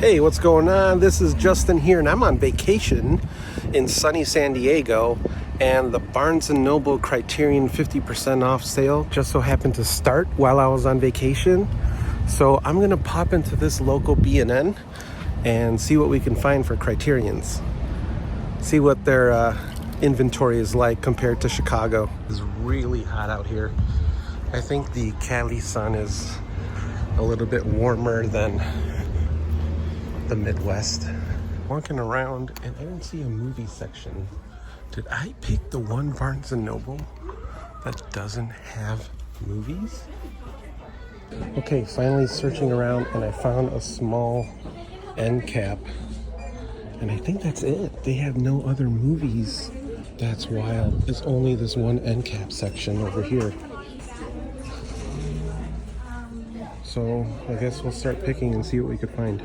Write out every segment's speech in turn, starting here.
Hey, what's going on? This is Justin here, and I'm on vacation in sunny San Diego, and the Barnes & Noble Criterion 50% off sale just so happened to start while I was on vacation. So I'm gonna pop into this local B&N and see what we can find for Criterions. See what their inventory is like compared to Chicago. It's really hot out here. I think the Cali sun is a little bit warmer than the Midwest. Walking around and I didn't see a movie section. Did I pick the one Barnes & Noble that doesn't have movies? Okay, finally searching around and I found a small end cap. And I think that's it. They have no other movies. That's wild. It's only this one end cap section over here. So I guess we'll start picking and see what we could find.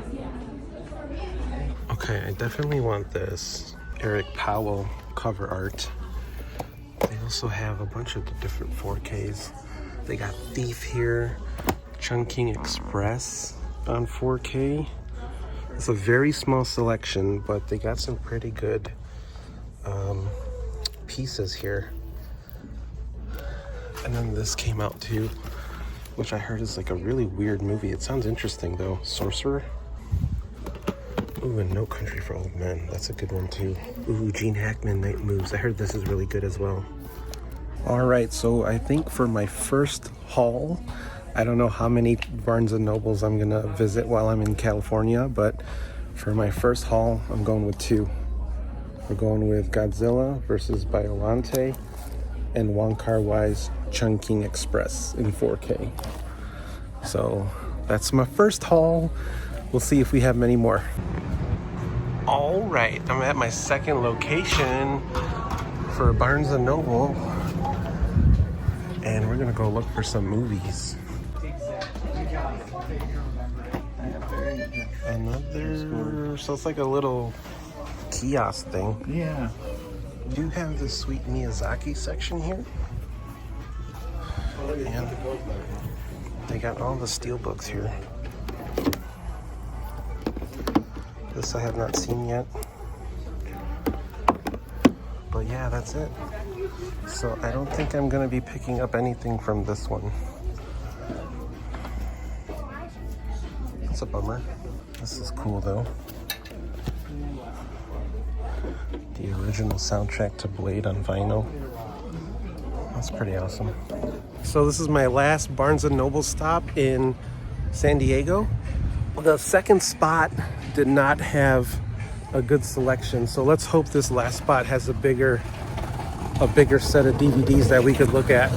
Okay, I definitely want this Eric Powell cover art. They also have a bunch of different 4Ks. They got Thief here, Chungking Express on 4K. It's a very small selection, but they got some pretty good pieces here. And then this came out too, which I heard is like a really weird movie. It sounds interesting though. Sorcerer. Ooh, and No Country for Old Men. That's a good one too. Ooh, Gene Hackman, Night Moves. I heard this is really good as well. All right, so I think for my first haul, I don't know how many Barnes & Nobles I'm gonna visit while I'm in California, but for my first haul, I'm going with two. We're going with Godzilla versus Biollante and Wong Kar-wai's Chungking Express in 4K. So that's my first haul. We'll see if we have many more. All right, I'm at my second location for Barnes & Noble, and we're gonna go look for some movies. Another, so it's like a little kiosk thing. Yeah. Do you have the sweet Miyazaki section here? And they got all the steel books here. This I have not seen yet. But yeah, that's it. So I don't think I'm gonna be picking up anything from this one. That's a bummer. This is cool though. The original soundtrack to Blade on vinyl. That's pretty awesome. So this is my last Barnes & Noble stop in San Diego. The second spot did not have a good selection, so let's hope this last spot has a bigger set of DVDs that we could look at.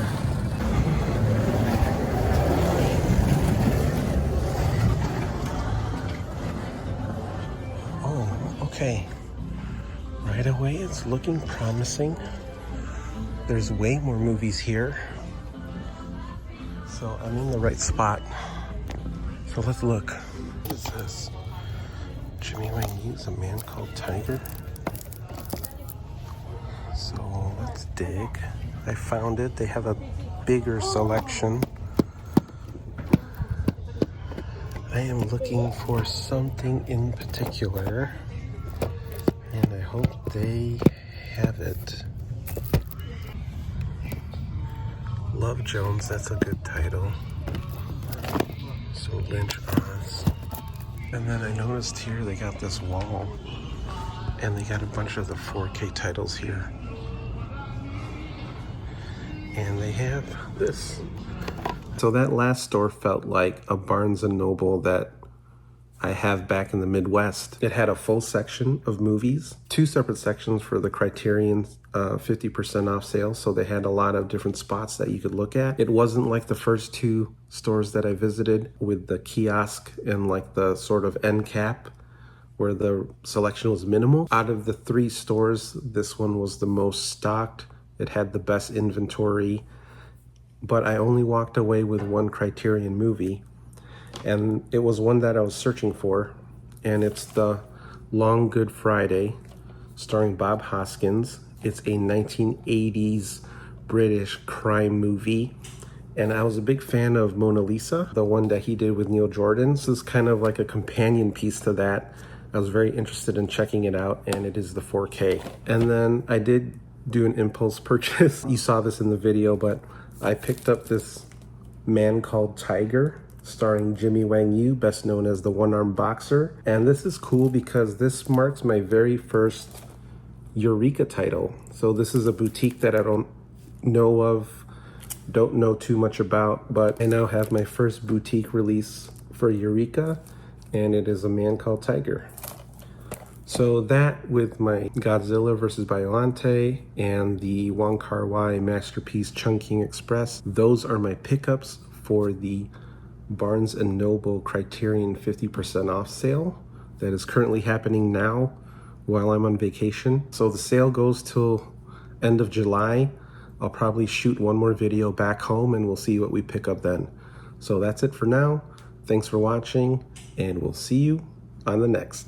Oh, okay. Right away, it's looking promising. There's way more movies here. So I'm in the right spot. So let's look. What is this? Jimmy Wang Yu's A Man Called Tiger. So let's dig. I found it. They have a bigger selection. I am looking for something in particular, and I hope they have it. Love Jones, that's a good title. So Lynch Oz. And then I noticed here they got this wall, and they got a bunch of the 4K titles here. And they have this. So that last store felt like a Barnes & Noble that I have back in the Midwest. It had a full section of movies, two separate sections for the Criterion 50% off sale. So they had a lot of different spots that you could look at. It wasn't like the first two stores that I visited with the kiosk and like the sort of end cap where the selection was minimal. Out of the three stores, this one was the most stocked. It had the best inventory, but I only walked away with one Criterion movie. And it was one that I was searching for, and it's the Long Good Friday, starring Bob Hoskins. It's a 1980s British crime movie, And I was a big fan of Mona Lisa, the one that he did with Neil Jordan. So this is kind of like a companion piece to that. I was very interested in checking it out, and it is the 4K. And then I did do an impulse purchase. You saw this in the video, but I picked up this Man Called Tiger, starring Jimmy Wang Yu, best known as the One-Armed Boxer. And this is cool because this marks my very first Eureka title. So this is a boutique that I don't know too much about, but I now have my first boutique release for Eureka, and it is A Man Called Tiger. So that, with my Godzilla vs. Biollante and the Wong Kar-wai masterpiece Chungking Express, those are my pickups for the Barnes & Noble Criterion 50% off sale that is currently happening now while I'm on vacation. So the sale goes till end of July. I'll probably shoot one more video back home and we'll see what we pick up then. So that's it for now. Thanks for watching, and we'll see you on the next.